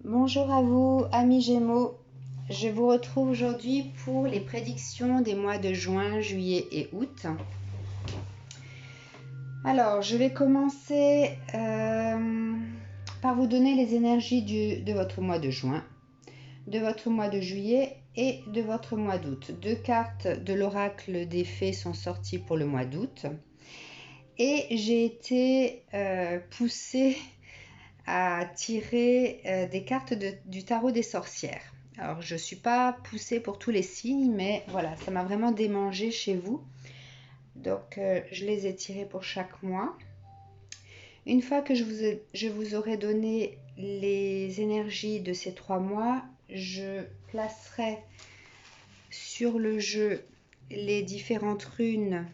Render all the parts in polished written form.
Bonjour à vous, amis Gémeaux. Je vous retrouve aujourd'hui pour les prédictions des mois de juin, juillet et août. Alors, je vais commencer par vous donner les énergies de votre mois de juin, de votre mois de juillet et de votre mois d'août. Deux cartes de l'oracle des fées sont sorties pour le mois d'août. Et j'ai été poussée à tirer des cartes du tarot des sorcières. Alors, je ne suis pas poussée pour tous les signes, mais voilà, ça m'a vraiment démangé chez vous. Donc, je les ai tirées pour chaque mois. Une fois que je vous aurai donné les énergies de ces 3 mois, je placerai sur le jeu les différentes runes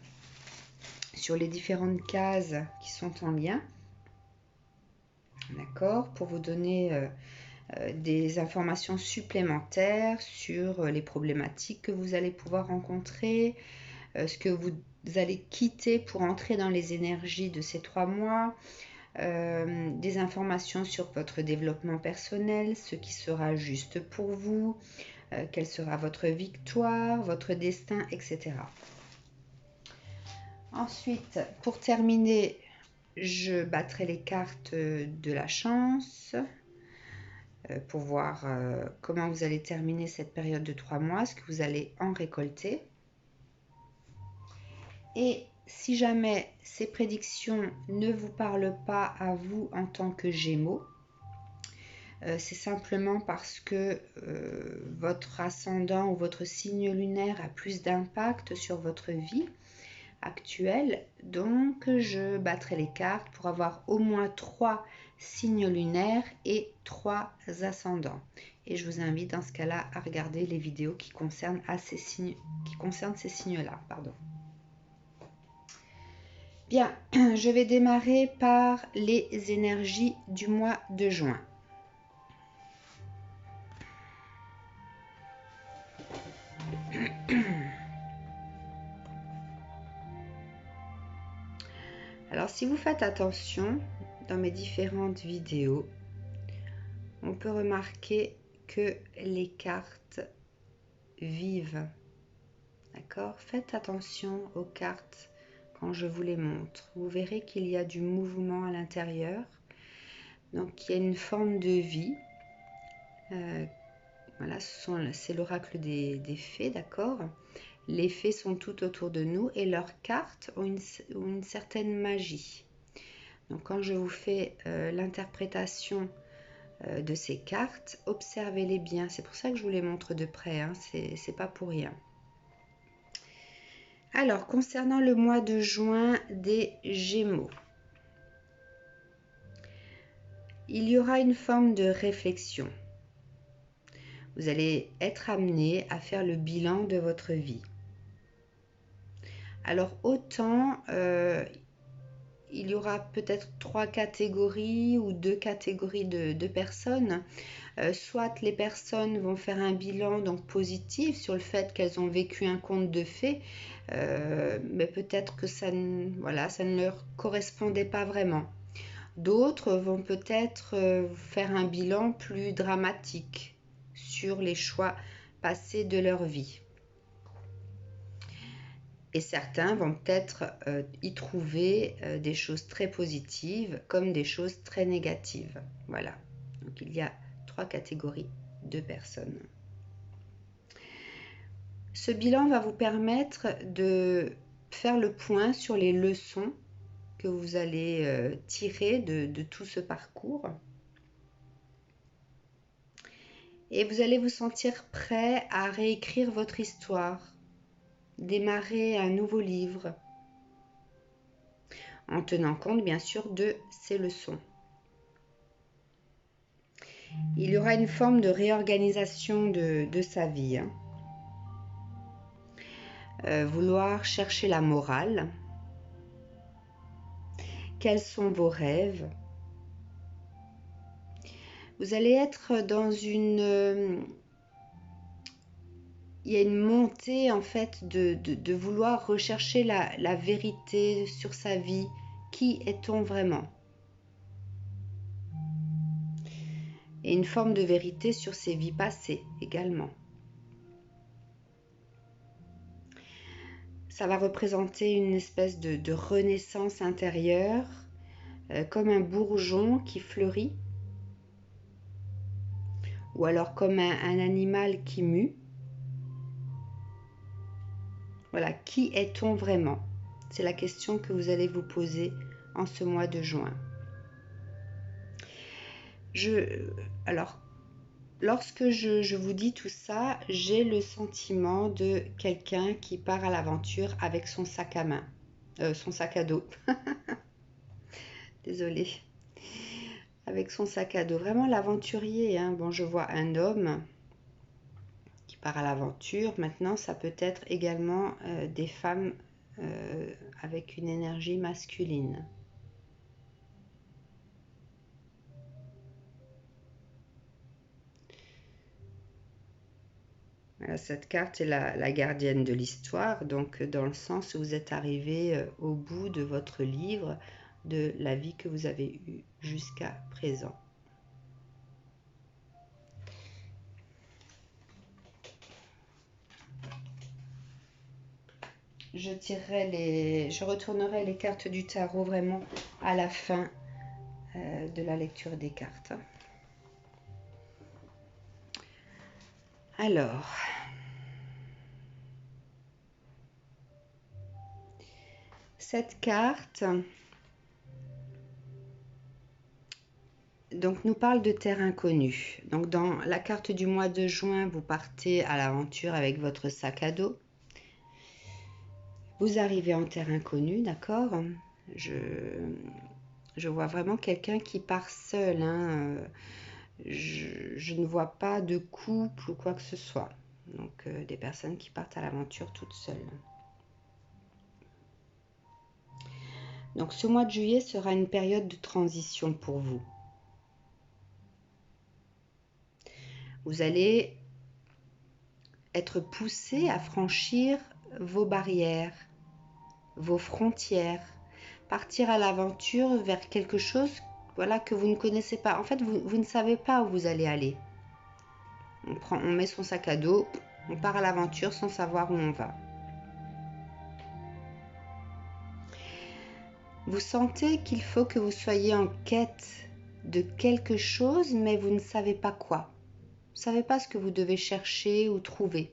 sur les différentes cases qui sont en lien. D'accord, pour vous donner des informations supplémentaires sur les problématiques que vous allez pouvoir rencontrer, ce que vous allez quitter pour entrer dans les énergies de ces 3 mois, des informations sur votre développement personnel, ce qui sera juste pour vous, quelle sera votre victoire, votre destin, etc. Ensuite, pour terminer, je battrai les cartes de la chance pour voir comment vous allez terminer cette période de 3 mois, ce que vous allez en récolter. Et si jamais ces prédictions ne vous parlent pas à vous en tant que Gémeaux, c'est simplement parce que votre ascendant ou votre signe lunaire a plus d'impact sur votre vie actuelle. Donc, je battrai les cartes pour avoir au moins 3 signes lunaires et 3 ascendants. Et je vous invite dans ce cas-là à regarder les vidéos qui concernent ces signes-là. Bien, je vais démarrer par les énergies du mois de juin. Alors, si vous faites attention dans mes différentes vidéos, on peut remarquer que les cartes vivent. D'accord? Faites attention aux cartes quand je vous les montre. Vous verrez qu'il y a du mouvement à l'intérieur. Donc, il y a une forme de vie. Voilà, c'est l'oracle des fées, d'accord? Les fées sont tout autour de nous et leurs cartes ont une certaine magie. Donc, quand je vous fais l'interprétation de ces cartes, observez-les bien. C'est pour ça que je vous les montre de près, hein. C'est pas pour rien. Alors, concernant le mois de juin des Gémeaux, il y aura une forme de réflexion. Vous allez être amené à faire le bilan de votre vie. Alors, autant il y aura peut-être 3 catégories ou 2 catégories de personnes. Soit les personnes vont faire un bilan donc positif sur le fait qu'elles ont vécu un conte de fées, mais peut-être que ça ne leur correspondait pas vraiment. D'autres vont peut-être faire un bilan plus dramatique sur les choix passés de leur vie. Et certains vont peut-être y trouver des choses très positives comme des choses très négatives. Voilà. Donc il y a 3 catégories de personnes. Ce bilan va vous permettre de faire le point sur les leçons que vous allez tirer de tout ce parcours. Et vous allez vous sentir prêt à réécrire votre histoire, démarrer un nouveau livre, en tenant compte bien sûr de ces leçons. Il y aura une forme de réorganisation de sa vie. Vouloir chercher la morale. Quels sont vos rêves? Vous allez être dans une... il y a une montée en fait de vouloir rechercher la vérité sur sa vie. Qui est-on vraiment? et une forme de vérité sur ses vies passées également. Ça va représenter une espèce de renaissance intérieure, comme un bourgeon qui fleurit, ou alors comme un animal qui mue. Voilà, qui est-on vraiment? C'est la question que vous allez vous poser en ce mois de juin. Alors, lorsque je vous dis tout ça, j'ai le sentiment de quelqu'un qui part à l'aventure avec son sac à main, son sac à dos. Désolée. Avec son sac à dos, vraiment l'aventurier, hein. Bon, je vois un homme qui part à l'aventure. Maintenant, ça peut être également des femmes avec une énergie masculine. Voilà, cette carte est la gardienne de l'histoire, donc dans le sens où vous êtes arrivé au bout de votre livre, de la vie que vous avez eue jusqu'à présent. Je retournerai les cartes du tarot vraiment à la fin de la lecture des cartes. Alors, cette carte donc nous parle de terre inconnue. Donc dans la carte du mois de juin, vous partez à l'aventure avec votre sac à dos. Vous arrivez en terre inconnue, d'accord? Je vois vraiment quelqu'un qui part seul, hein. Je ne vois pas de couple ou quoi que ce soit. Donc des personnes qui partent à l'aventure toutes seules. Donc ce mois de juillet sera une période de transition pour vous. Vous allez être poussé à franchir vos barrières, vos frontières, partir à l'aventure vers quelque chose, voilà, que vous ne connaissez pas. En fait, vous ne savez pas où vous allez aller. On met son sac à dos, on part à l'aventure sans savoir où on va. Vous sentez qu'il faut que vous soyez en quête de quelque chose, mais vous ne savez pas quoi. Vous ne savez pas ce que vous devez chercher ou trouver.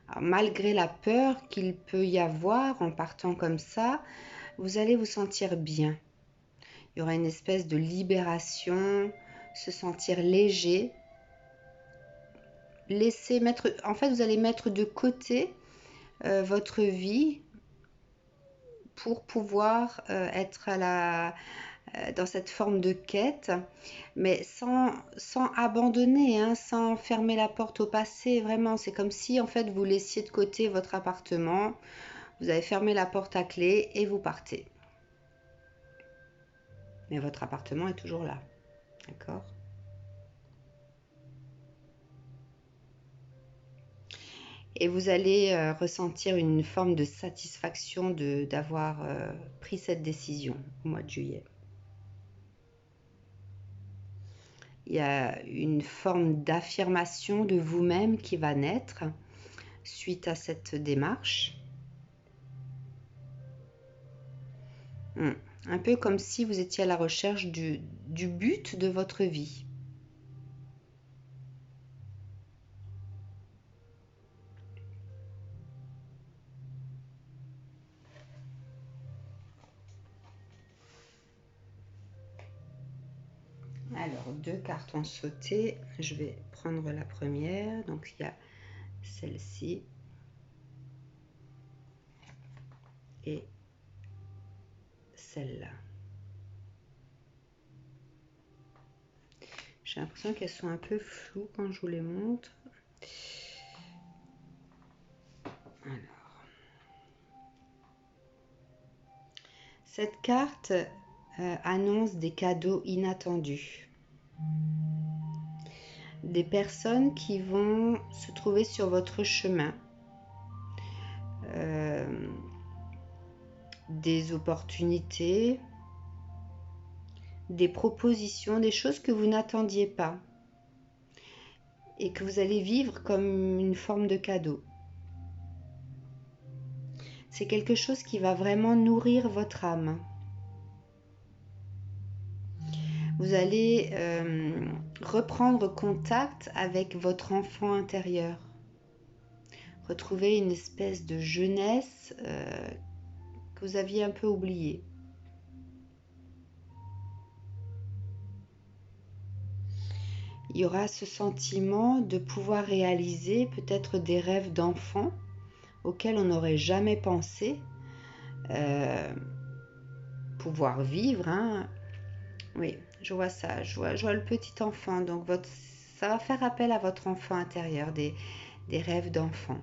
Alors, malgré la peur qu'il peut y avoir en partant comme ça, vous allez vous sentir bien. Il y aura une espèce de libération, se sentir léger. En fait, vous allez mettre de côté votre vie pour pouvoir être dans cette forme de quête, mais sans abandonner, hein, sans fermer la porte au passé. Vraiment, c'est comme si en fait vous laissiez de côté votre appartement, vous avez fermé la porte à clé et vous partez. Mais votre appartement est toujours là, d'accord? Et vous allez ressentir une forme de satisfaction d'avoir pris cette décision au mois de juillet. Il y a une forme d'affirmation de vous-même qui va naître suite à cette démarche. Un peu comme si vous étiez à la recherche du but de votre vie. Alors, 2 cartes ont sauté. Je vais prendre la première. Donc, il y a celle-ci et celle-là. J'ai l'impression qu'elles sont un peu floues quand je vous les montre. Alors, cette carte annonce des cadeaux inattendus. Des personnes qui vont se trouver sur votre chemin. Des opportunités, des propositions, des choses que vous n'attendiez pas et que vous allez vivre comme une forme de cadeau. C'est quelque chose qui va vraiment nourrir votre âme. Vous allez reprendre contact avec votre enfant intérieur. Retrouver une espèce de jeunesse que vous aviez un peu oubliée. Il y aura ce sentiment de pouvoir réaliser peut-être des rêves d'enfant auxquels on n'aurait jamais pensé pouvoir vivre. Hein. Oui, je vois ça. Je vois le petit enfant. Donc, ça va faire appel à votre enfant intérieur, des rêves d'enfant.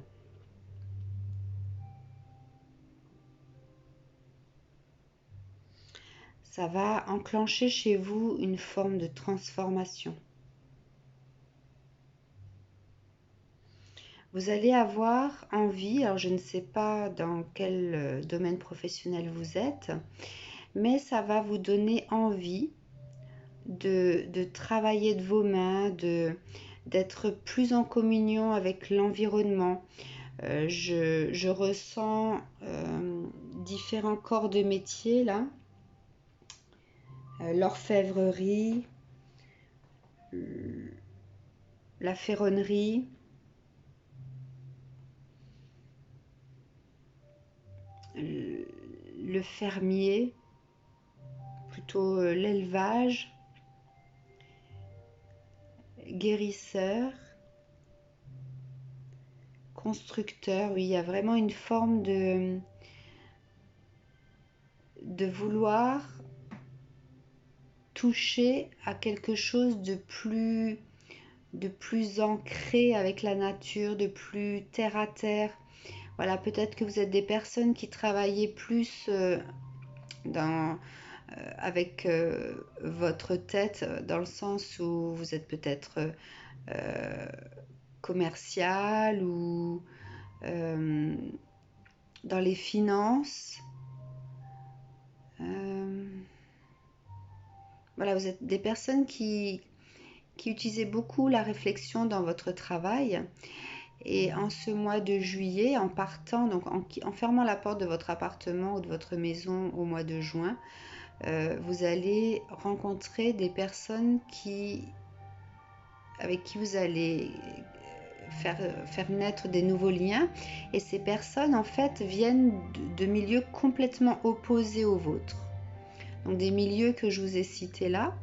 Ça va enclencher chez vous une forme de transformation. Vous allez avoir envie, alors je ne sais pas dans quel domaine professionnel vous êtes, mais ça va vous donner envie de travailler de vos mains, d'être plus en communion avec l'environnement. Je ressens différents corps de métier là. L'orfèvrerie, la ferronnerie, le fermier, plutôt l'élevage, guérisseur, constructeur. Oui, il y a vraiment une forme de vouloir toucher à quelque chose de plus ancré avec la nature, de plus terre à terre. Voilà, peut-être que vous êtes des personnes qui travaillez plus avec votre tête, dans le sens où vous êtes peut-être commercial ou dans les finances. Voilà, vous êtes des personnes qui utilisez beaucoup la réflexion dans votre travail. Et en ce mois de juillet, en partant, donc en fermant la porte de votre appartement ou de votre maison au mois de juin, vous allez rencontrer des personnes avec qui vous allez faire naître des nouveaux liens. Et ces personnes, en fait, viennent de milieux complètement opposés aux vôtres. Donc des milieux que je vous ai cités là.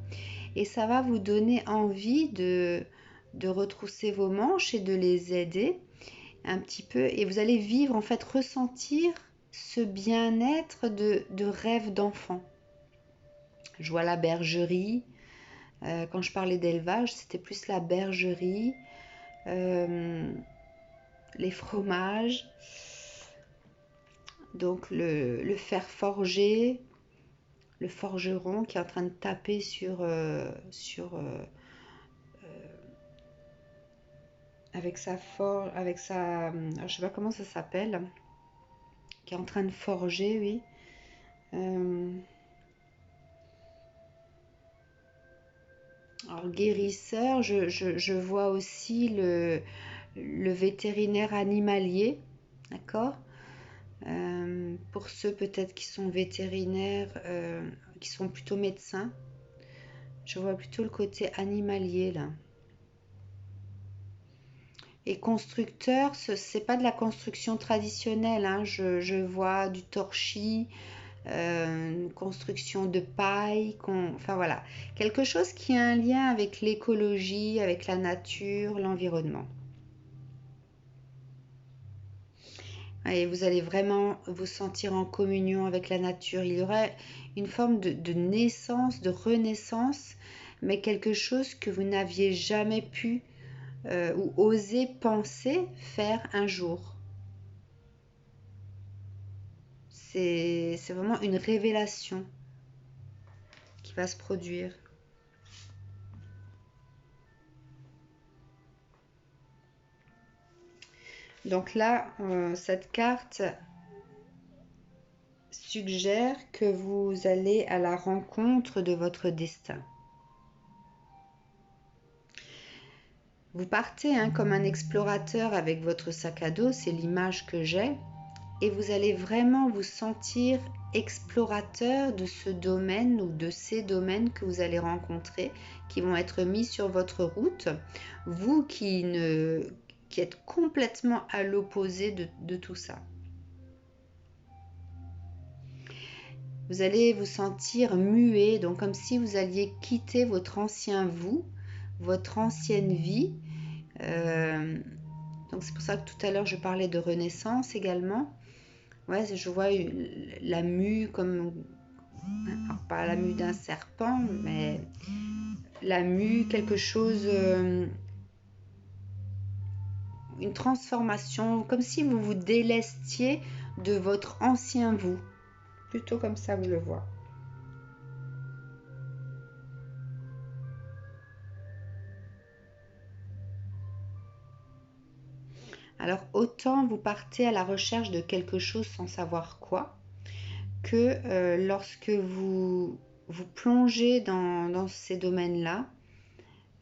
Et ça va vous donner envie de retrousser vos manches et de les aider un petit peu. Et vous allez vivre, en fait, ressentir ce bien-être de rêve d'enfant. Je vois la bergerie. Quand je parlais d'élevage, c'était plus la bergerie, les fromages, donc le fer forgé, le forgeron qui est en train de taper avec sa je sais pas comment ça s'appelle, qui est en train de forger, oui. Alors guérisseur, je vois aussi le vétérinaire animalier, d'accord. Pour ceux peut-être qui sont vétérinaires, qui sont plutôt médecins, je vois plutôt le côté animalier là. Et constructeur, c'est pas de la construction traditionnelle, hein. Je vois du torchis, une construction de paille, enfin voilà, quelque chose qui a un lien avec l'écologie, avec la nature, l'environnement. Et vous allez vraiment vous sentir en communion avec la nature. Il y aurait une forme de naissance, de renaissance, mais quelque chose que vous n'aviez jamais pu ou osé penser faire un jour. C'est vraiment une révélation qui va se produire. Donc là, cette carte suggère que vous allez à la rencontre de votre destin. Vous partez comme un explorateur avec votre sac à dos, c'est l'image que j'ai, et vous allez vraiment vous sentir explorateur de ce domaine ou de ces domaines que vous allez rencontrer, qui vont être mis sur votre route. Vous qui êtes complètement à l'opposé de tout ça. Vous allez vous sentir muet, donc comme si vous alliez quitter votre ancien vous, votre ancienne vie. Donc c'est pour ça que tout à l'heure je parlais de renaissance également. Ouais, je vois la mue comme, alors pas la mue d'un serpent, mais la mue, quelque chose, une transformation, comme si vous vous délestiez de votre ancien vous. Plutôt comme ça, vous le voyez. Alors, autant vous partez à la recherche de quelque chose sans savoir quoi, que lorsque vous plongez dans ces domaines-là,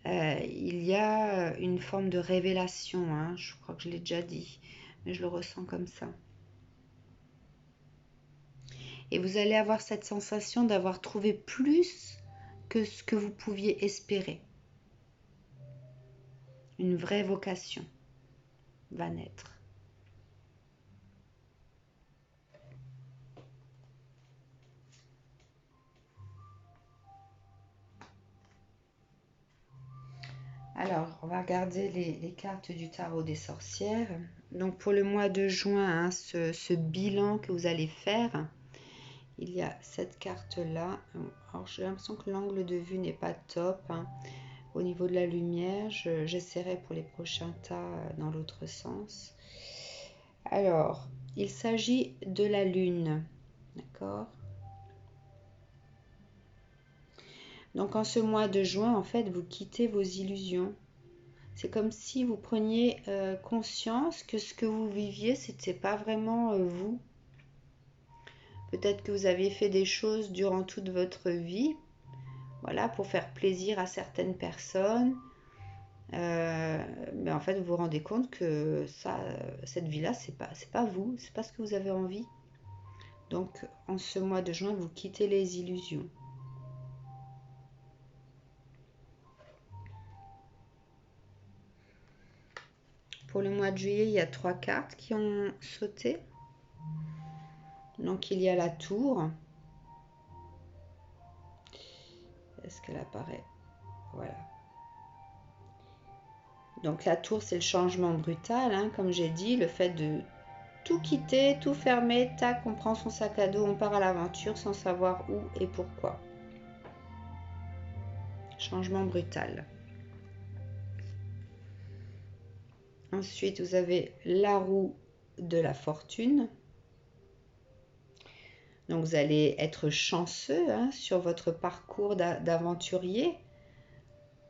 il y a une forme de révélation, je crois que je l'ai déjà dit, mais je le ressens comme ça. Et vous allez avoir cette sensation d'avoir trouvé plus que ce que vous pouviez espérer. Une vraie vocation va naître. Alors, on va regarder les cartes du tarot des sorcières. Donc, pour le mois de juin, ce bilan que vous allez faire, il y a cette carte-là. Alors, j'ai l'impression que l'angle de vue n'est pas top. Au niveau de la lumière, j'essaierai pour les prochains tas dans l'autre sens. Alors, il s'agit de la lune. D'accord ? Donc, en ce mois de juin, en fait, vous quittez vos illusions. C'est comme si vous preniez conscience que ce que vous viviez, c'était pas vraiment vous. Peut-être que vous avez fait des choses durant toute votre vie, voilà, pour faire plaisir à certaines personnes. Mais en fait, vous vous rendez compte que cette vie-là, c'est pas vous, c'est pas ce que vous avez envie. Donc, en ce mois de juin, vous quittez les illusions. Pour le mois de juillet, il y a 3 cartes qui ont sauté. Donc, il y a la tour. Est-ce qu'elle apparaît? Voilà. Donc, la tour, c'est le changement brutal, comme j'ai dit, le fait de tout quitter, tout fermer, tac, on prend son sac à dos, on part à l'aventure sans savoir où et pourquoi. Changement brutal. Ensuite, vous avez la roue de la fortune. Donc, vous allez être chanceux sur votre parcours d'aventurier.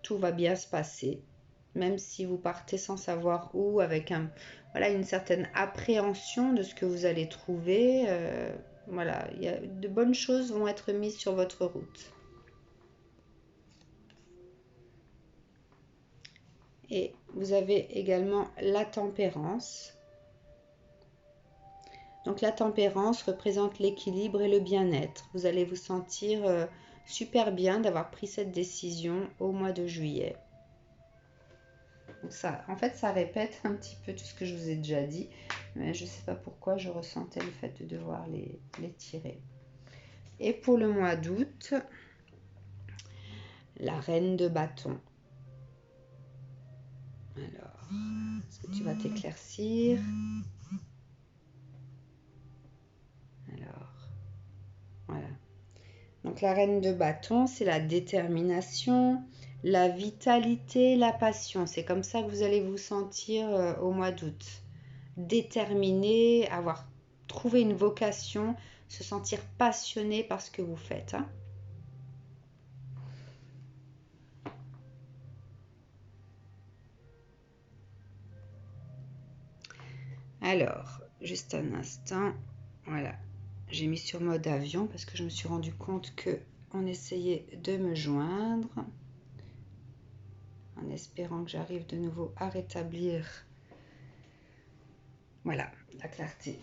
Tout va bien se passer, même si vous partez sans savoir où, avec une certaine appréhension de ce que vous allez trouver. Voilà, de bonnes choses vont être mises sur votre route. Et vous avez également la tempérance. Donc la tempérance représente l'équilibre et le bien-être. Vous allez vous sentir super bien d'avoir pris cette décision au mois de juillet. Donc ça, en fait, ça répète un petit peu tout ce que je vous ai déjà dit, mais je ne sais pas pourquoi je ressentais le fait de devoir les tirer. Et pour le mois d'août, la reine de bâton. Alors, est-ce que tu vas t'éclaircir? Alors, voilà. Donc la reine de bâton, c'est la détermination, la vitalité, la passion. C'est comme ça que vous allez vous sentir au mois d'août. Déterminé, avoir trouvé une vocation, se sentir passionné par ce que vous faites. Alors, juste un instant. Voilà. j'ai mis sur mode avion parce que je me suis rendu compte que on essayait de me joindre, en espérant que j'arrive de nouveau à rétablir, voilà, la clarté.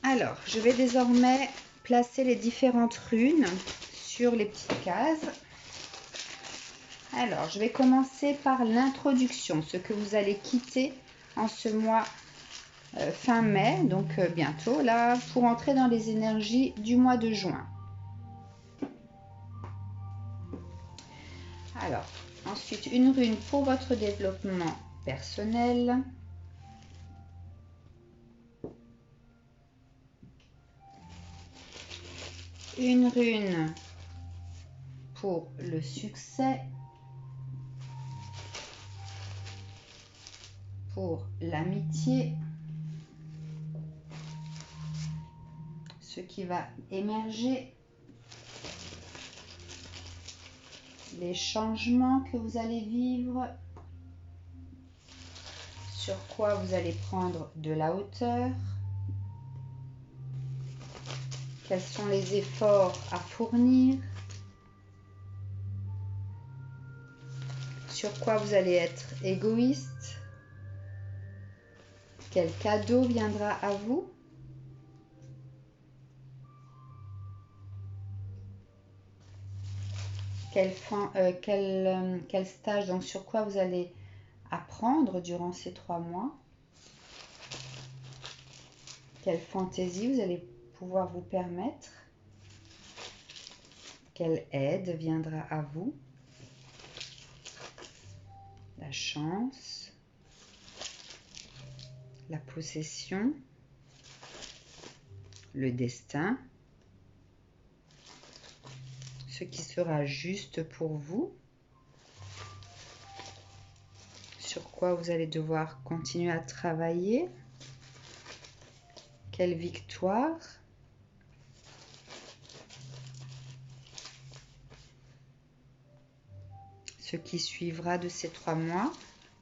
Alors, je vais désormais placer les différentes runes sur les petites cases. Alors, je vais commencer par l'introduction, ce que vous allez quitter en ce mois fin mai, donc bientôt là, pour entrer dans les énergies du mois de juin. Alors, ensuite, une rune pour votre développement personnel. Une rune pour le succès. Pour l'amitié. Ce qui va émerger. Les changements que vous allez vivre. Sur quoi vous allez prendre de la hauteur. Quels sont les efforts à fournir? Sur quoi vous allez être égoïste? Quel cadeau viendra à vous? Quel stage, donc sur quoi vous allez apprendre durant ces 3 mois? Quelle fantaisie vous allez pouvoir vous permettre? Quelle aide viendra à vous? La chance, la possession, le destin, ce qui sera juste pour vous, sur quoi vous allez devoir continuer à travailler, quelle victoire, ce qui suivra de ces 3 mois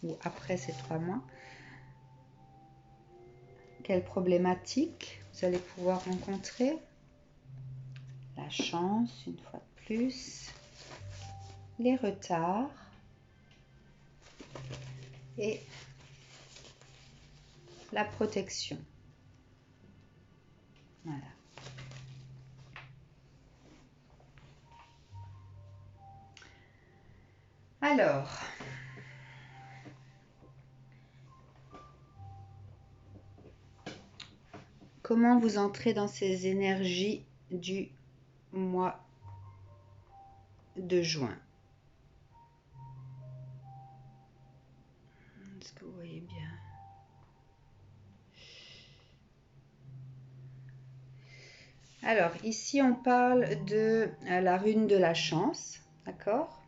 ou après ces 3 mois, quelle problématique vous allez pouvoir rencontrer, la chance une fois de plus, les retards et la protection. Voilà. Alors, comment vous entrez dans ces énergies du mois de juin? Est-ce que vous voyez bien? Alors, ici, on parle de la rune de la chance, d'accord?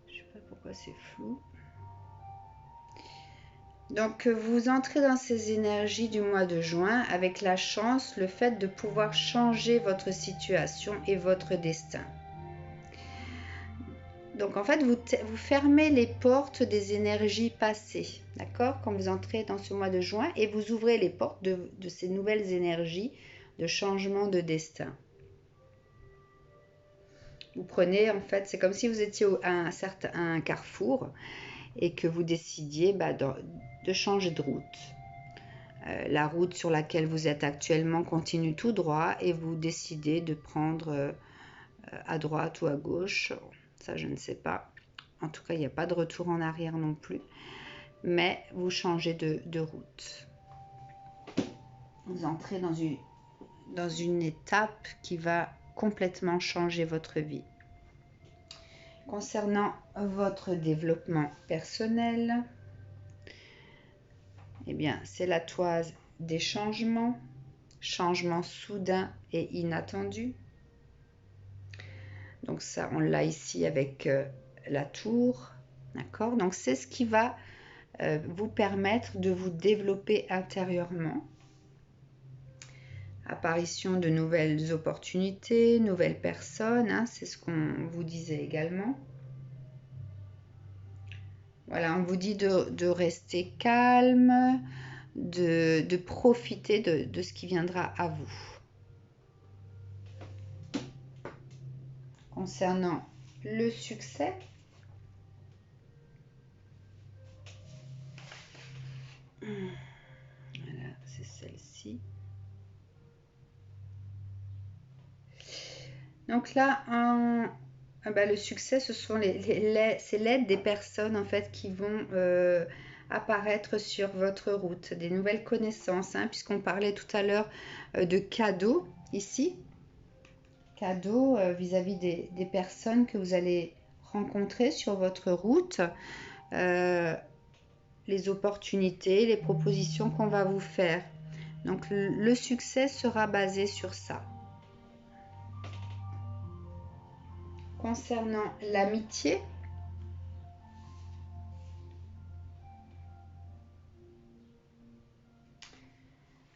Je ne sais pas pourquoi c'est flou. Donc, vous entrez dans ces énergies du mois de juin avec la chance, le fait de pouvoir changer votre situation et votre destin. Donc, en fait, vous fermez les portes des énergies passées, d'accord? Quand vous entrez dans ce mois de juin et vous ouvrez les portes de ces nouvelles énergies de changement de destin. Vous prenez, en fait, c'est comme si vous étiez à un carrefour et que vous décidiez de changer de route. La route sur laquelle vous êtes actuellement continue tout droit et vous décidez de prendre à droite ou à gauche. Ça, je ne sais pas. En tout cas, il n'y a pas de retour en arrière non plus. Mais vous changez de route. Vous entrez dans une étape qui va complètement changer votre vie. Concernant votre développement personnel, eh bien, c'est la toise des changements, changements soudains et inattendus. Donc ça, on l'a ici avec la tour, d'accord? Donc c'est ce qui va vous permettre de vous développer intérieurement. Apparition de nouvelles opportunités, nouvelles personnes, hein, c'est ce qu'on vous disait également. Voilà, on vous dit de rester calme, de profiter de ce qui viendra à vous. Concernant le succès, voilà, c'est celle-ci. Donc là, le succès, ce sont c'est l'aide des personnes en fait qui vont apparaître sur votre route, des nouvelles connaissances, hein, puisqu'on parlait tout à l'heure de cadeaux ici. Cadeaux vis-à-vis des personnes que vous allez rencontrer sur votre route, les opportunités, les propositions qu'on va vous faire. Donc le succès sera basé sur ça. Concernant l'amitié,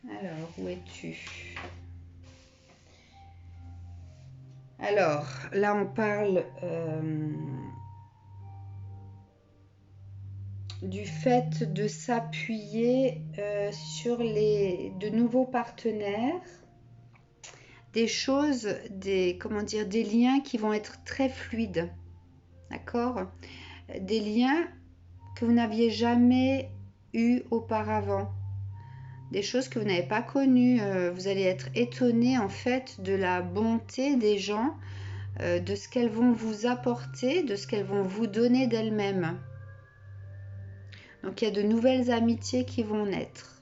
alors où es-tu? Alors là on parle du fait de s'appuyer sur de nouveaux partenaires, des choses, des liens qui vont être très fluides, d'accord? Des liens que vous n'aviez jamais eu auparavant, des choses que vous n'avez pas connues. Vous allez être étonné en fait de la bonté des gens, de ce qu'elles vont vous apporter, de ce qu'elles vont vous donner d'elles-mêmes. Donc il y a de nouvelles amitiés qui vont naître.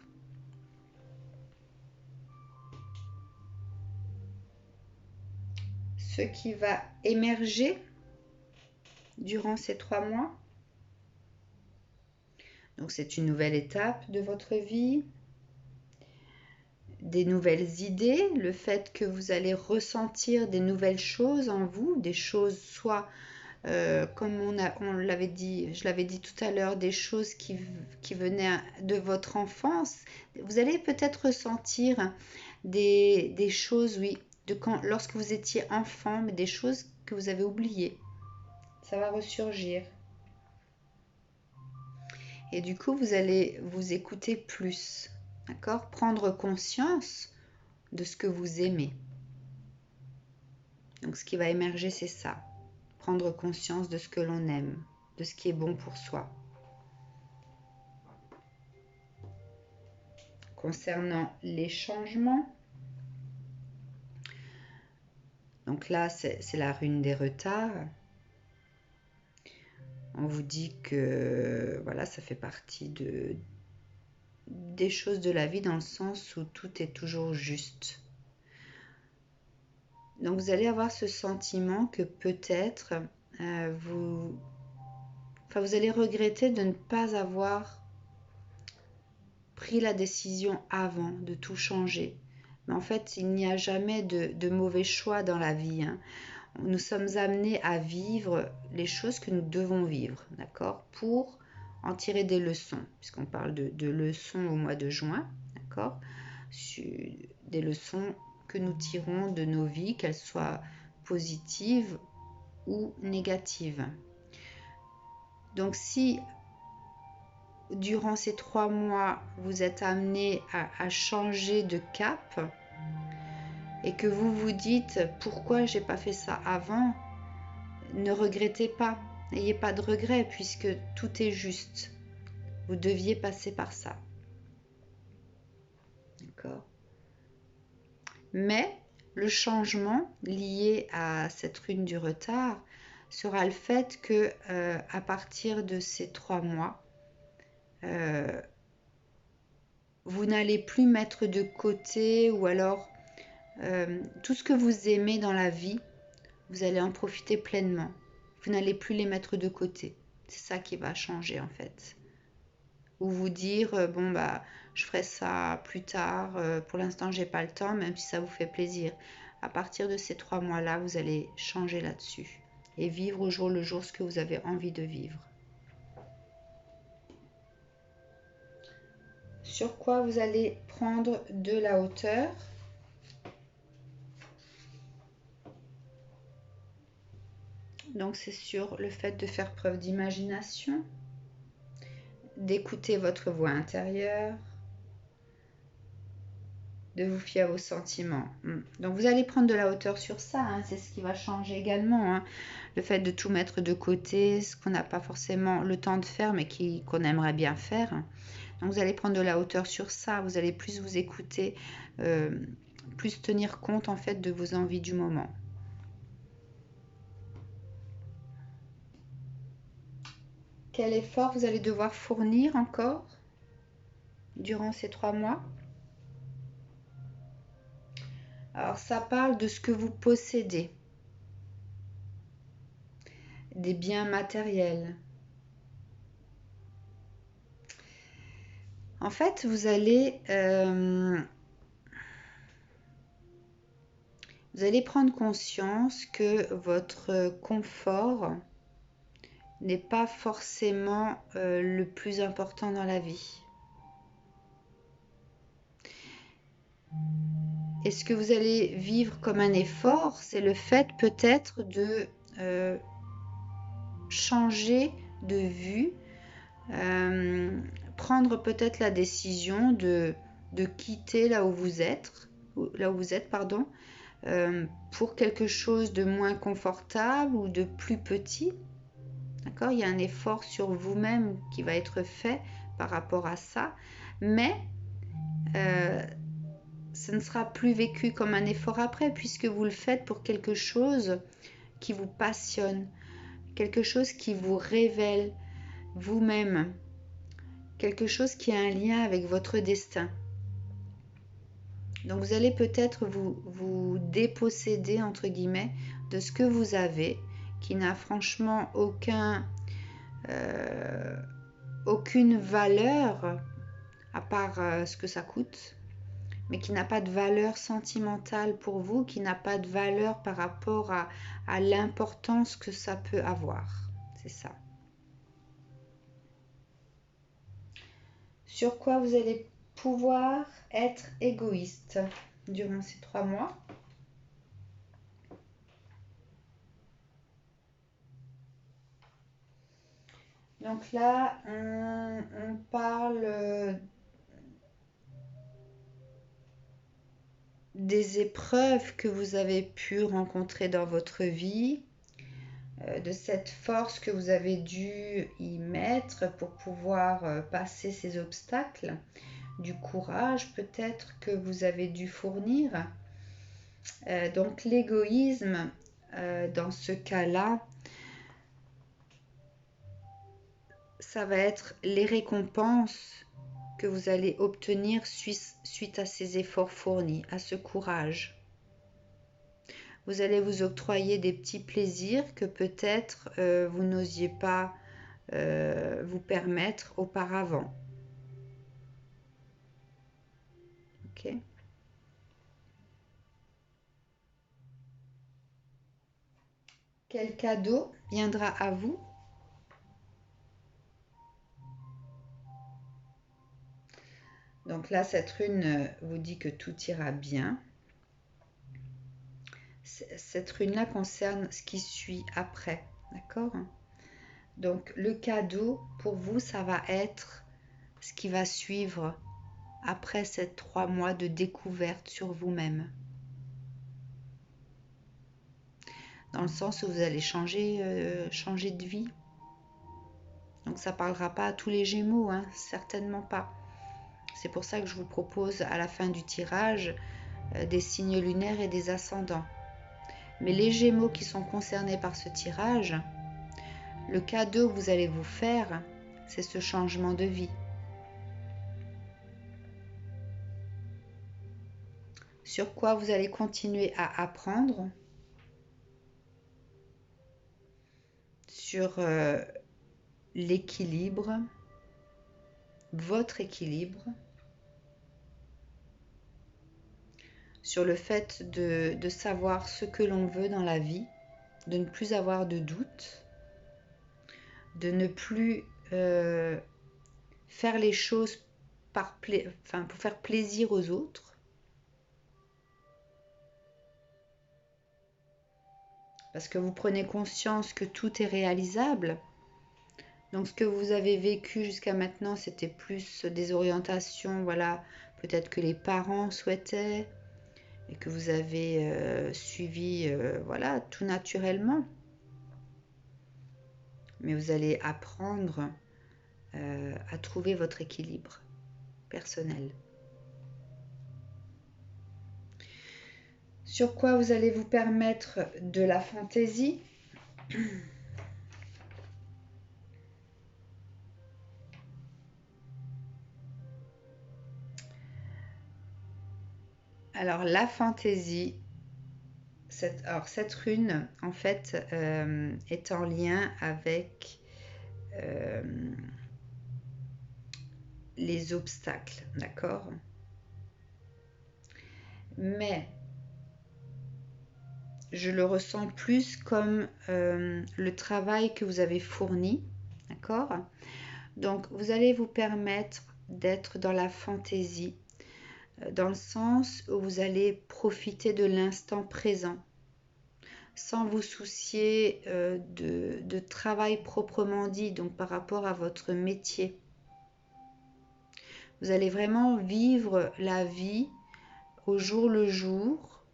Ce qui va émerger durant ces 3 mois. Donc c'est une nouvelle étape de votre vie, des nouvelles idées, le fait que vous allez ressentir des nouvelles choses en vous, des choses soit comme on l'avait dit, je l'avais dit tout à l'heure, des choses qui venaient de votre enfance. Vous allez peut-être ressentir des choses, oui, lorsque vous étiez enfant, mais des choses que vous avez oubliées. Ça va ressurgir. Et du coup, vous allez vous écouter plus, d'accord? Prendre conscience de ce que vous aimez. Donc, ce qui va émerger, c'est ça. Prendre conscience de ce que l'on aime, de ce qui est bon pour soi. Concernant les changements, donc là, c'est la rune des retards. On vous dit que voilà, ça fait partie des choses de la vie dans le sens où tout est toujours juste. Donc vous allez avoir ce sentiment que peut-être vous allez regretter de ne pas avoir pris la décision avant de tout changer. Mais en fait, il n'y a jamais de mauvais choix dans la vie, hein. Nous sommes amenés à vivre les choses que nous devons vivre, d'accord, pour en tirer des leçons, puisqu'on parle de leçons au mois de juin, d'accord, des leçons que nous tirons de nos vies, qu'elles soient positives ou négatives. Donc si durant ces 3 mois vous êtes amené à changer de cap et que vous vous dites pourquoi j'ai pas fait ça avant, ne regrettez pas, n'ayez pas de regrets puisque tout est juste. Vous deviez passer par ça. D'accord? Mais le changement lié à cette rune du retard sera le fait que à partir de ces 3 mois, vous n'allez plus mettre de côté ou alors tout ce que vous aimez dans la vie, vous allez en profiter pleinement. Vous n'allez plus les mettre de côté. C'est ça qui va changer en fait. Ou vous dire je ferai ça plus tard, pour l'instant j'ai pas le temps, même si ça vous fait plaisir. À partir de ces 3 mois là, vous allez changer là-dessus et vivre au jour le jour ce que vous avez envie de vivre. Sur quoi vous allez prendre de la hauteur? Donc c'est sur le fait de faire preuve d'imagination, d'écouter votre voix intérieure, de vous fier à vos sentiments. Donc vous allez prendre de la hauteur sur ça, hein, c'est ce qui va changer également. Hein. Le fait de tout mettre de côté, ce qu'on n'a pas forcément le temps de faire, mais qu'on aimerait bien faire. Donc vous allez prendre de la hauteur sur ça, vous allez plus vous écouter, plus tenir compte en fait de vos envies du moment. Quel effort vous allez devoir fournir encore durant ces 3 mois? Alors ça parle de ce que vous possédez, des biens matériels. En fait, vous allez prendre conscience que votre confort n'est pas forcément le plus important dans la vie. Et ce que vous allez vivre comme un effort, c'est le fait peut-être de changer de vue, prendre peut-être la décision de quitter là où vous êtes, pardon, pour quelque chose de moins confortable ou de plus petit. D'accord ? Il y a un effort sur vous-même qui va être fait par rapport à ça, mais ce ne sera plus vécu comme un effort après, puisque vous le faites pour quelque chose qui vous passionne, quelque chose qui vous révèle vous-même, quelque chose qui a un lien avec votre destin. Donc vous allez peut-être vous déposséder, entre guillemets, de ce que vous avez, qui n'a franchement aucune valeur, à part ce que ça coûte, mais qui n'a pas de valeur sentimentale pour vous, qui n'a pas de valeur par rapport à l'importance que ça peut avoir. C'est ça. Sur quoi vous allez pouvoir être égoïste durant ces 3 mois? Donc là, on parle des épreuves que vous avez pu rencontrer dans votre vie, de cette force que vous avez dû y mettre pour pouvoir passer ces obstacles, du courage peut-être que vous avez dû fournir. Donc l'égoïsme, dans ce cas-là, ça va être les récompenses que vous allez obtenir suite à ces efforts fournis, à ce courage. Vous allez vous octroyer des petits plaisirs que peut-être vous n'osiez pas vous permettre auparavant. Ok. Quel cadeau viendra à vous? Donc là, cette rune vous dit que tout ira bien. Cette rune-là concerne ce qui suit après, d'accord? Donc le cadeau, pour vous, ça va être ce qui va suivre après ces 3 mois de découverte sur vous-même. Dans le sens où vous allez changer de vie. Donc ça ne parlera pas à tous les Gémeaux, hein, certainement pas. C'est pour ça que je vous propose à la fin du tirage des signes lunaires et des ascendants. Mais les Gémeaux qui sont concernés par ce tirage, le cadeau que vous allez vous faire, c'est ce changement de vie. Sur quoi vous allez continuer à apprendre, sur l'équilibre, votre équilibre, sur le fait de savoir ce que l'on veut dans la vie, de ne plus avoir de doute, de ne plus faire les choses pour faire plaisir aux autres. Parce que vous prenez conscience que tout est réalisable. Donc ce que vous avez vécu jusqu'à maintenant, c'était plus des orientations, voilà, peut-être que les parents souhaitaient et que vous avez suivi, voilà, tout naturellement. Mais vous allez apprendre à trouver votre équilibre personnel. Sur quoi vous allez vous permettre de la fantaisie? Alors la fantaisie, cette rune en fait est en lien avec les obstacles, d'accord? Mais je le ressens plus comme le travail que vous avez fourni, d'accord? Donc vous allez vous permettre d'être dans la fantaisie, dans le sens où vous allez profiter de l'instant présent, sans vous soucier de travail proprement dit, donc par rapport à votre métier. Vous allez vraiment vivre la vie au jour le jour,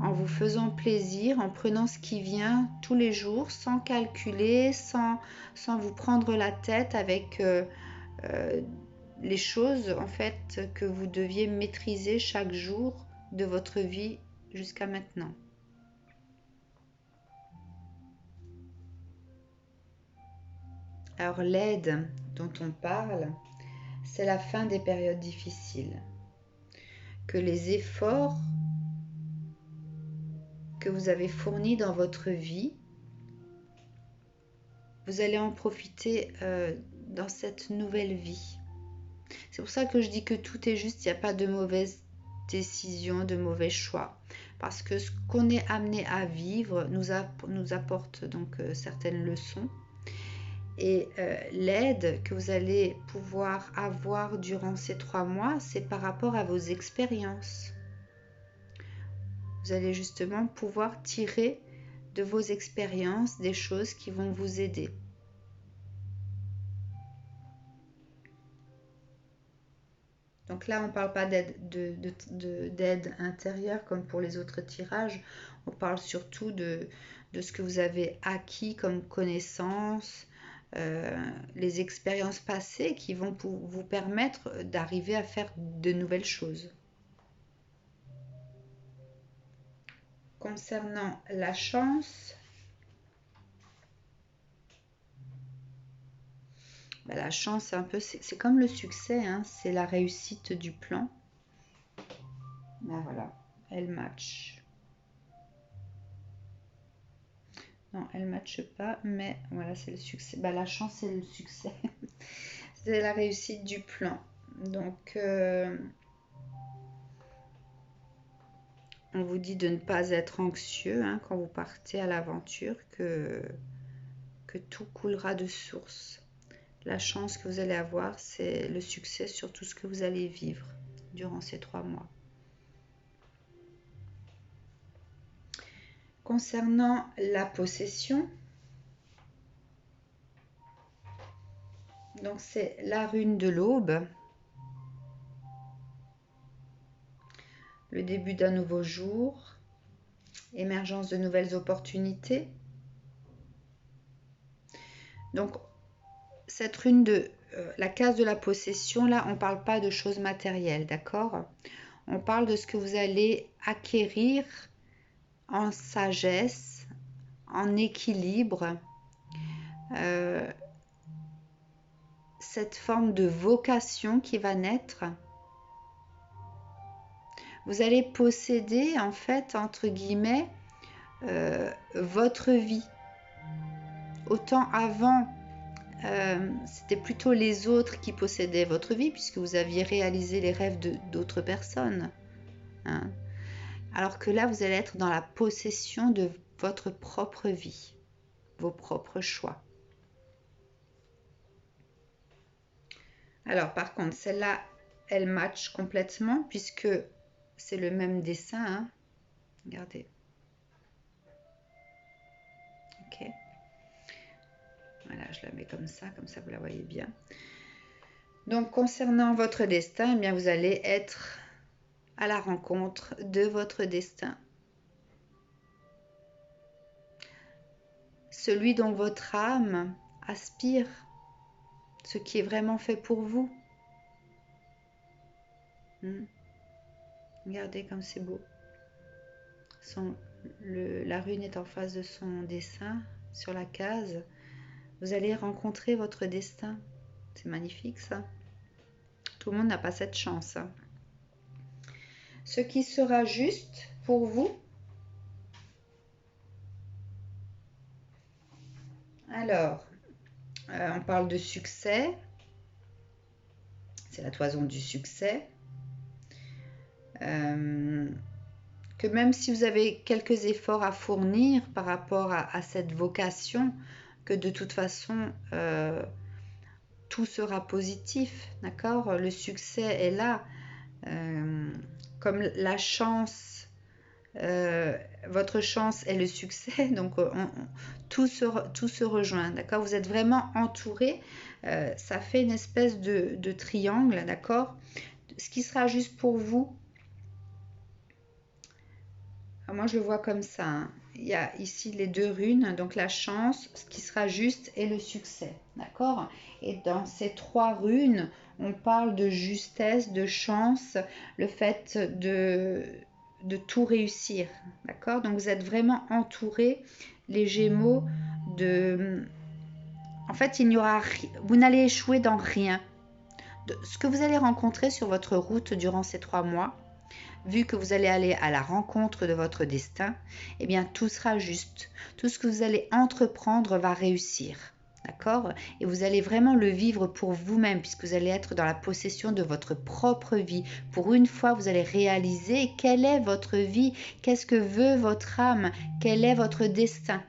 en vous faisant plaisir, en prenant ce qui vient tous les jours, sans calculer, sans vous prendre la tête avec les choses en fait que vous deviez maîtriser chaque jour de votre vie jusqu'à maintenant. Alors l'aide dont on parle, c'est la fin des périodes difficiles. Que les efforts que vous avez fournis dans votre vie, vous allez en profiter dans cette nouvelle vie. C'est pour ça que je dis que tout est juste, il n'y a pas de mauvaise décision, de mauvais choix. Parce que ce qu'on est amené à vivre nous apporte donc certaines leçons. Et l'aide que vous allez pouvoir avoir durant ces 3 mois, c'est par rapport à vos expériences. Vous allez justement pouvoir tirer de vos expériences des choses qui vont vous aider. Donc là, on ne parle pas d'aide intérieure comme pour les autres tirages. On parle surtout de ce que vous avez acquis comme connaissances, les expériences passées qui vont vous permettre d'arriver à faire de nouvelles choses. Concernant la chance, la chance, c'est comme le succès, hein, c'est la réussite du plan. Ben voilà, elle match. Non, elle ne matche pas, mais voilà, c'est le succès. Bah, la chance, c'est le succès. C'est la réussite du plan. Donc, on vous dit de ne pas être anxieux hein, quand vous partez à l'aventure, que tout coulera de source. La chance que vous allez avoir, c'est le succès sur tout ce que vous allez vivre durant ces 3 mois. Concernant la possession, donc c'est la rune de l'aube, le début d'un nouveau jour, émergence de nouvelles opportunités. Donc cette rune de la case de la possession, là on ne parle pas de choses matérielles, d'accord? On parle de ce que vous allez acquérir en sagesse, en équilibre, cette forme de vocation qui va naître. Vous allez posséder en fait, entre guillemets, votre vie. Autant avant, c'était plutôt les autres qui possédaient votre vie puisque vous aviez réalisé les rêves d'autres personnes. Hein. Alors que là, vous allez être dans la possession de votre propre vie, vos propres choix. Alors par contre, celle-là, elle match complètement puisque c'est le même dessin. Hein. Regardez. Ok. Voilà, je la mets comme ça vous la voyez bien. Donc, concernant votre destin, eh bien, vous allez être à la rencontre de votre destin. Celui dont votre âme aspire, ce qui est vraiment fait pour vous. Regardez comme c'est beau. La rune est en face de son dessin, sur la case. Vous allez rencontrer votre destin. C'est magnifique ça. Tout le monde n'a pas cette chance. Ce qui sera juste pour vous. Alors, on parle de succès. C'est la toison du succès. Que même si vous avez quelques efforts à fournir par rapport à cette vocation, que de toute façon, tout sera positif, d'accord? Le succès est là. Comme la chance, votre chance est le succès, donc tout se rejoint, d'accord? Vous êtes vraiment entouré, ça fait une espèce de triangle, d'accord? Ce qui sera juste pour vous, moi je le vois comme ça, hein. Il y a ici les deux runes, donc la chance, ce qui sera juste et le succès, d'accord? Et dans ces trois runes, on parle de justesse, de chance, le fait de tout réussir, d'accord? Donc vous êtes vraiment entouré, les Gémeaux, de... En fait, vous n'allez échouer dans rien. Ce que vous allez rencontrer sur votre route durant ces 3 mois, vu que vous allez aller à la rencontre de votre destin, eh bien tout sera juste. Tout ce que vous allez entreprendre va réussir. D'accord? Et vous allez vraiment le vivre pour vous-même, puisque vous allez être dans la possession de votre propre vie. Pour une fois, vous allez réaliser quelle est votre vie, qu'est-ce que veut votre âme, quel est votre destin.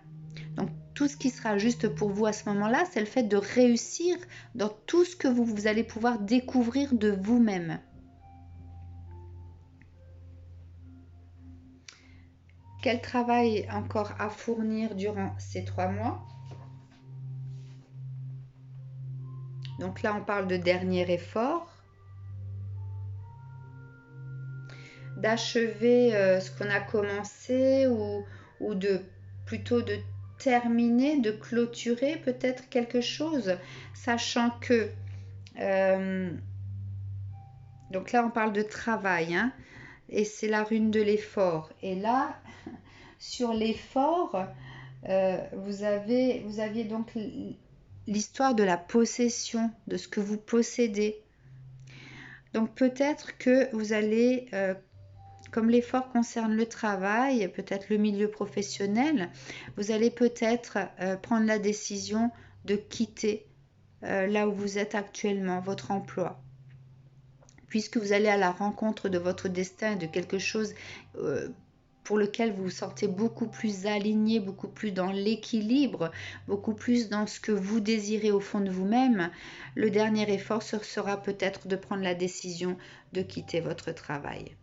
Donc tout ce qui sera juste pour vous à ce moment-là, c'est le fait de réussir dans tout ce que vous allez pouvoir découvrir de vous-même. Quel travail encore à fournir durant ces 3 mois? Donc là, on parle de dernier effort. D'achever ce qu'on a commencé ou plutôt de terminer, de clôturer peut-être quelque chose, sachant que... donc là, on parle de travail, hein, et c'est la rune de l'effort. Et là, sur l'effort, vous aviez donc l'histoire de la possession, de ce que vous possédez. Donc peut-être que vous allez, comme l'effort concerne le travail, peut-être le milieu professionnel, vous allez peut-être prendre la décision de quitter là où vous êtes actuellement, votre emploi. Puisque vous allez à la rencontre de votre destin, de quelque chose pour lequel vous vous sentez beaucoup plus aligné, beaucoup plus dans l'équilibre, beaucoup plus dans ce que vous désirez au fond de vous-même, le dernier effort sera peut-être de prendre la décision de quitter votre travail.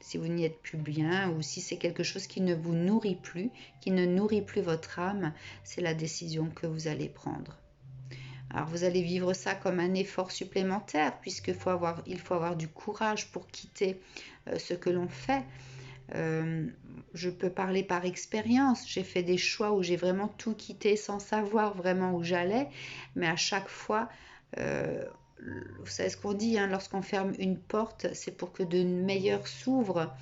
Si vous n'y êtes plus bien ou si c'est quelque chose qui ne vous nourrit plus, qui ne nourrit plus votre âme, c'est la décision que vous allez prendre. Alors vous allez vivre ça comme un effort supplémentaire puisqu'il faut avoir du courage pour quitter ce que l'on fait. Je peux parler par expérience. J'ai fait des choix où j'ai vraiment tout quitté sans savoir vraiment où j'allais. Mais à chaque fois, vous savez ce qu'on dit, hein, lorsqu'on ferme une porte, c'est pour que de meilleures s'ouvrent.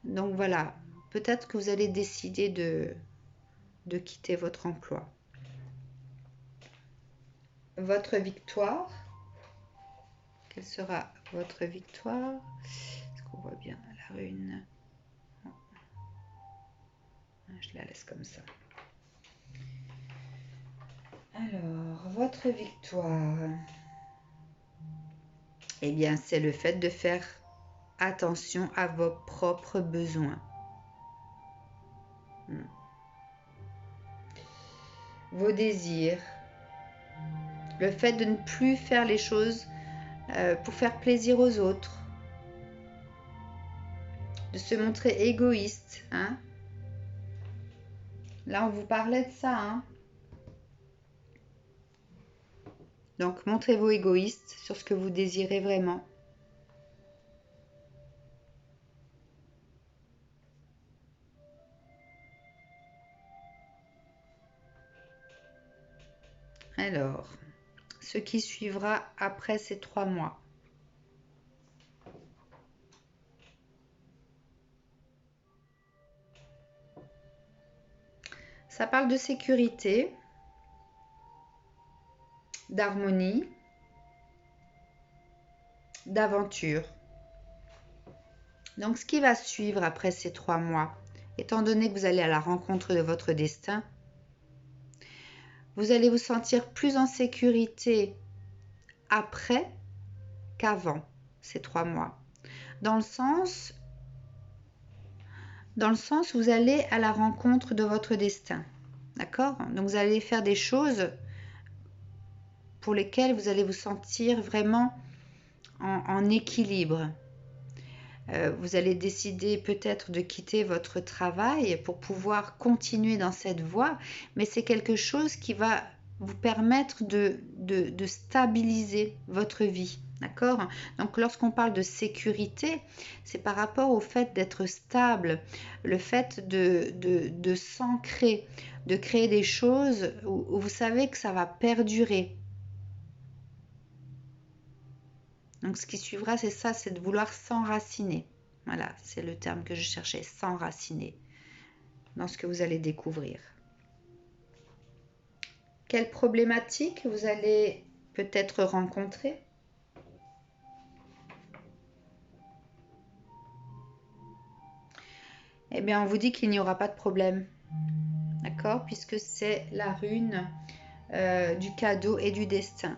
Donc voilà, peut-être que vous allez décider de quitter votre emploi. Votre victoire. Quelle sera votre victoire? Est-ce qu'on voit bien la rune? Je la laisse comme ça. Alors, votre victoire, eh bien, c'est le fait de faire attention à vos propres besoins. Vos désirs. Le fait de ne plus faire les choses pour faire plaisir aux autres. De se montrer égoïste, hein. Là, on vous parlait de ça, hein. Donc, montrez-vous égoïste sur ce que vous désirez vraiment. Alors, ce qui suivra après ces 3 mois. Ça parle de sécurité, d'harmonie, d'aventure. Donc, ce qui va suivre après ces 3 mois, étant donné que vous allez à la rencontre de votre destin, vous allez vous sentir plus en sécurité après qu'avant ces 3 mois. Dans le sens où vous allez à la rencontre de votre destin. D'accord? Donc, vous allez faire des choses pour lesquelles vous allez vous sentir vraiment en équilibre. Vous allez décider peut-être de quitter votre travail pour pouvoir continuer dans cette voie, mais c'est quelque chose qui va vous permettre de stabiliser votre vie. D'accord? Donc lorsqu'on parle de sécurité, c'est par rapport au fait d'être stable, le fait de s'ancrer, de créer des choses où vous savez que ça va perdurer. Donc ce qui suivra, c'est ça, c'est de vouloir s'enraciner. Voilà, c'est le terme que je cherchais, s'enraciner dans ce que vous allez découvrir. Quelles problématiques vous allez peut-être rencontrer? Eh bien, on vous dit qu'il n'y aura pas de problème. D'accord? Puisque c'est la rune du cadeau et du destin.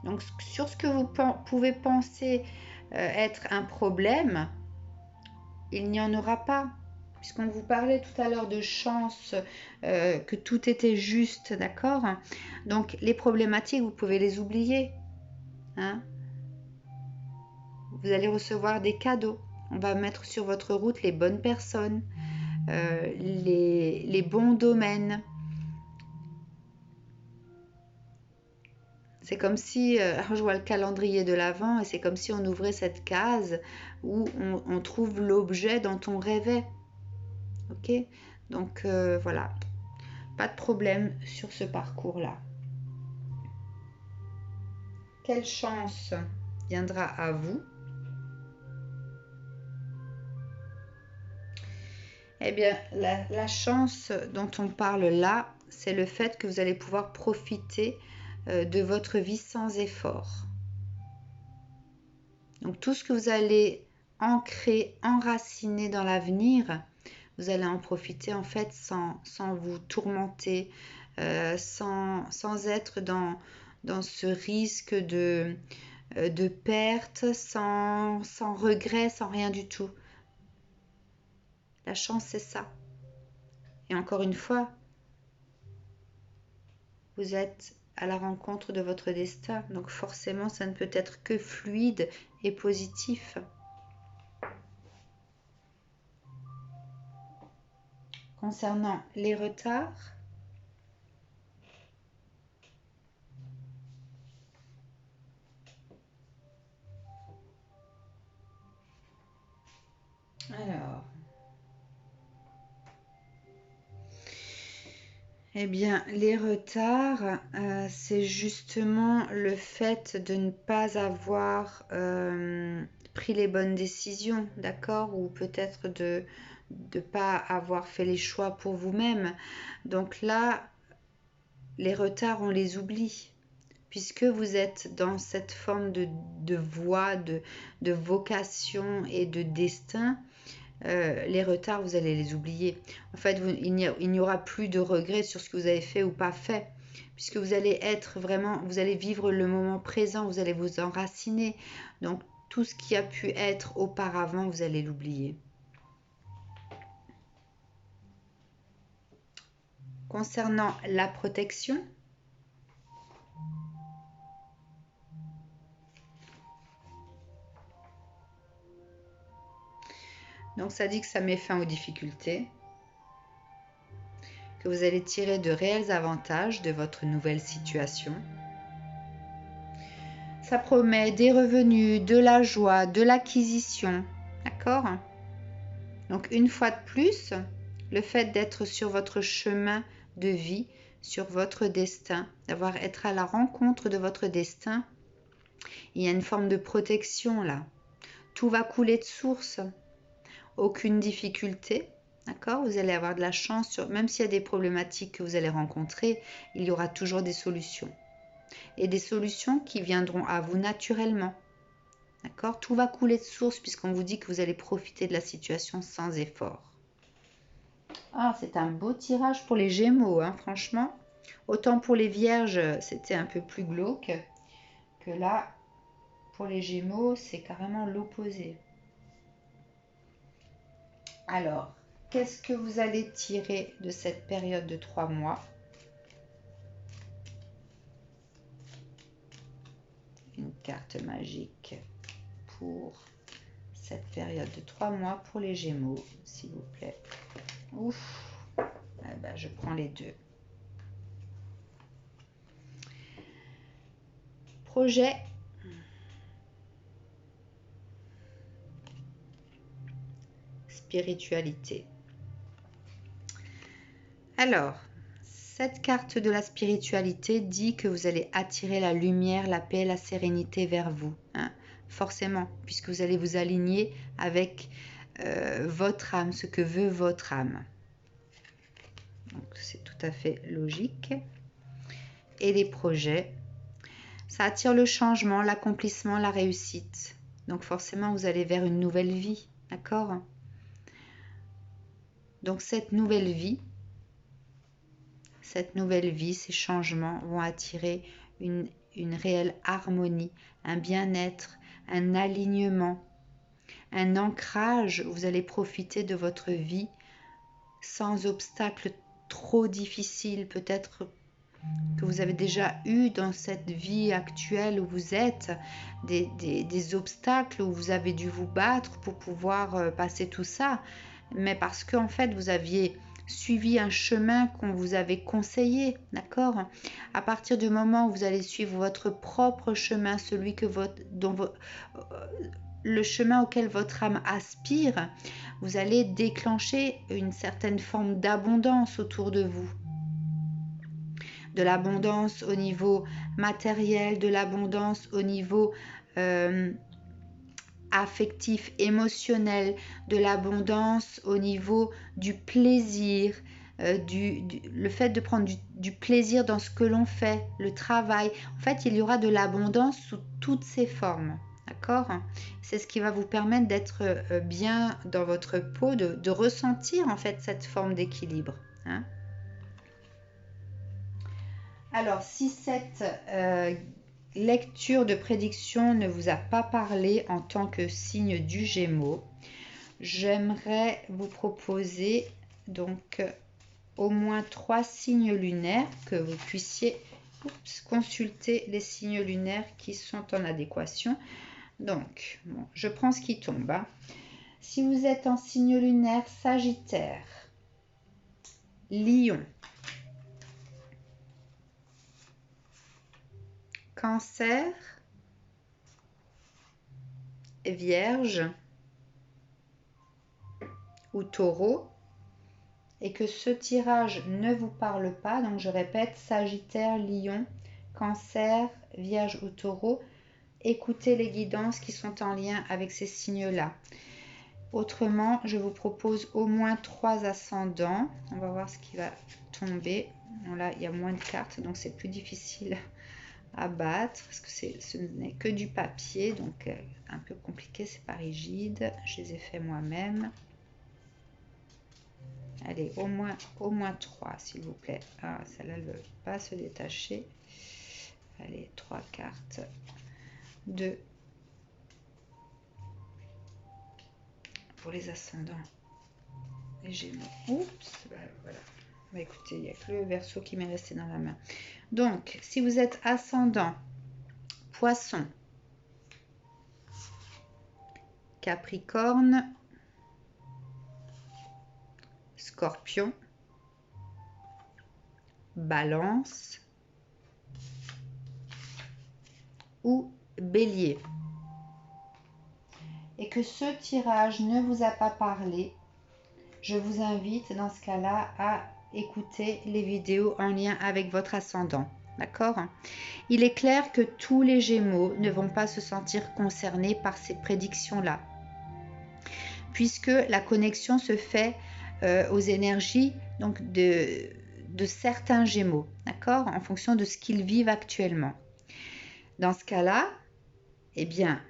Donc, sur ce que vous pouvez penser être un problème, il n'y en aura pas. Puisqu'on vous parlait tout à l'heure de chance, que tout était juste, d'accord? Donc, les problématiques, vous pouvez les oublier. Hein? Vous allez recevoir des cadeaux. On va mettre sur votre route les bonnes personnes, les bons domaines. C'est comme si, je vois le calendrier de l'Avent, et c'est comme si on ouvrait cette case où on trouve l'objet dont on rêvait. Ok? Donc voilà, pas de problème sur ce parcours-là. Quelle chance viendra à vous? Eh bien, la chance dont on parle là, c'est le fait que vous allez pouvoir profiter de votre vie sans effort. Donc tout ce que vous allez ancrer, enraciner dans l'avenir, vous allez en profiter en fait sans vous tourmenter, sans être dans ce risque de perte, sans regret, sans rien du tout. La chance, c'est ça. Et encore une fois, vous êtes à la rencontre de votre destin, donc forcément, ça ne peut être que fluide et positif. Concernant les retards, alors, eh bien, les retards, c'est justement le fait de ne pas avoir pris les bonnes décisions, d'accord? Ou peut-être de ne pas avoir fait les choix pour vous-même. Donc là, les retards, on les oublie. Puisque vous êtes dans cette forme de voie, de vocation et de destin, les retards, vous allez les oublier. En fait, il n'y aura plus de regrets sur ce que vous avez fait ou pas fait, puisque vous allez être vraiment, vous allez vivre le moment présent, vous allez vous enraciner. Donc, tout ce qui a pu être auparavant, vous allez l'oublier. Concernant la protection, donc ça dit que ça met fin aux difficultés, que vous allez tirer de réels avantages de votre nouvelle situation. Ça promet des revenus, de la joie, de l'acquisition. D'accord? Donc, une fois de plus, le fait d'être sur votre chemin de vie, sur votre destin, être à la rencontre de votre destin, il y a une forme de protection là. Tout va couler de source. Aucune difficulté. D'accord? Vous allez avoir de la chance, même s'il y a des problématiques que vous allez rencontrer, il y aura toujours des solutions. Et des solutions qui viendront à vous naturellement. D'accord? Tout va couler de source puisqu'on vous dit que vous allez profiter de la situation sans effort. Ah, c'est un beau tirage pour les Gémeaux, hein, franchement. Autant pour les Vierges, c'était un peu plus glauque, que là, pour les Gémeaux, c'est carrément l'opposé. Alors, qu'est-ce que vous allez tirer de cette période de 3 mois? Une carte magique pour cette période de 3 mois pour les Gémeaux, s'il vous plaît. Ouf, eh ben, je prends les deux. Projet. Spiritualité. Alors, cette carte de la spiritualité dit que vous allez attirer la lumière, la paix, la sérénité vers vous. Hein, forcément, puisque vous allez vous aligner avec votre âme, ce que veut votre âme. Donc, c'est tout à fait logique. Et les projets, ça attire le changement, l'accomplissement, la réussite. Donc, forcément, vous allez vers une nouvelle vie. D'accord? Donc, cette nouvelle vie, ces changements vont attirer une réelle harmonie, un bien-être, un alignement, un ancrage. Vous allez profiter de votre vie sans obstacles trop difficiles, peut-être que vous avez déjà eu dans cette vie actuelle où vous êtes, des obstacles où vous avez dû vous battre pour pouvoir passer tout ça, mais parce qu'en fait vous aviez suivi un chemin qu'on vous avait conseillé, d'accord? À partir du moment où vous allez suivre votre propre chemin, celui que le chemin auquel votre âme aspire, vous allez déclencher une certaine forme d'abondance autour de vous. De l'abondance au niveau matériel, de l'abondance au niveau affectif, émotionnel, de l'abondance au niveau du plaisir, le fait de prendre du plaisir dans ce que l'on fait, le travail. En fait, il y aura de l'abondance sous toutes ses formes. D'accord? C'est ce qui va vous permettre d'être bien dans votre peau, de ressentir en fait cette forme d'équilibre. Hein? Alors, si cette lecture de prédiction ne vous a pas parlé en tant que signe du Gémeaux, j'aimerais vous proposer donc au moins 3 signes lunaires, que vous puissiez consulter les signes lunaires qui sont en adéquation. Donc, bon, je prends ce qui tombe. Hein. Si vous êtes en signe lunaire Sagittaire, Lion, Cancer, Vierge ou Taureau, et que ce tirage ne vous parle pas, donc je répète, Sagittaire, Lion, Cancer, Vierge ou Taureau, écoutez les guidances qui sont en lien avec ces signes-là. Autrement, je vous propose au moins 3 ascendants. On va voir ce qui va tomber. Bon, là, il y a moins de cartes, donc c'est plus difficile à battre, parce que ce n'est que du papier, donc un peu compliqué, c'est pas rigide. Je les ai fait moi-même. Allez, au moins 3, s'il vous plaît. Ah, celle-là ne veut pas se détacher. Allez, 3 cartes. 2 pour les ascendants. Les Gémeaux. Oups, voilà. Bah, écoutez, il n'y a que le Verseau qui m'est resté dans la main. Donc, si vous êtes ascendant, Poisson, Capricorne, Scorpion, Balance ou Bélier, et que ce tirage ne vous a pas parlé, je vous invite dans ce cas-là à écouter les vidéos en lien avec votre ascendant. D'accord? Il est clair que tous les Gémeaux ne vont pas se sentir concernés par ces prédictions-là, puisque la connexion se fait aux énergies donc de certains Gémeaux, d'accord? En fonction de ce qu'ils vivent actuellement. Dans ce cas-là, eh bien,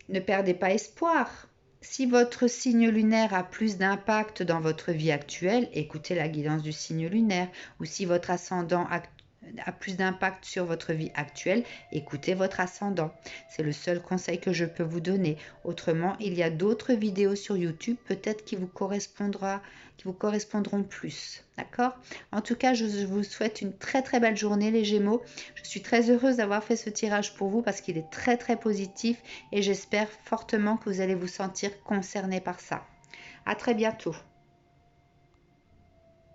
ne perdez pas espoir. Si votre signe lunaire a plus d'impact dans votre vie actuelle, écoutez la guidance du signe lunaire. Ou si votre ascendant a plus d'impact sur votre vie actuelle, écoutez votre ascendant. C'est le seul conseil que je peux vous donner. Autrement, il y a d'autres vidéos sur YouTube, peut-être qui vous correspondront plus. D'accord? En tout cas, je vous souhaite une très très belle journée les Gémeaux. Je suis très heureuse d'avoir fait ce tirage pour vous parce qu'il est très très positif et j'espère fortement que vous allez vous sentir concernés par ça. À très bientôt.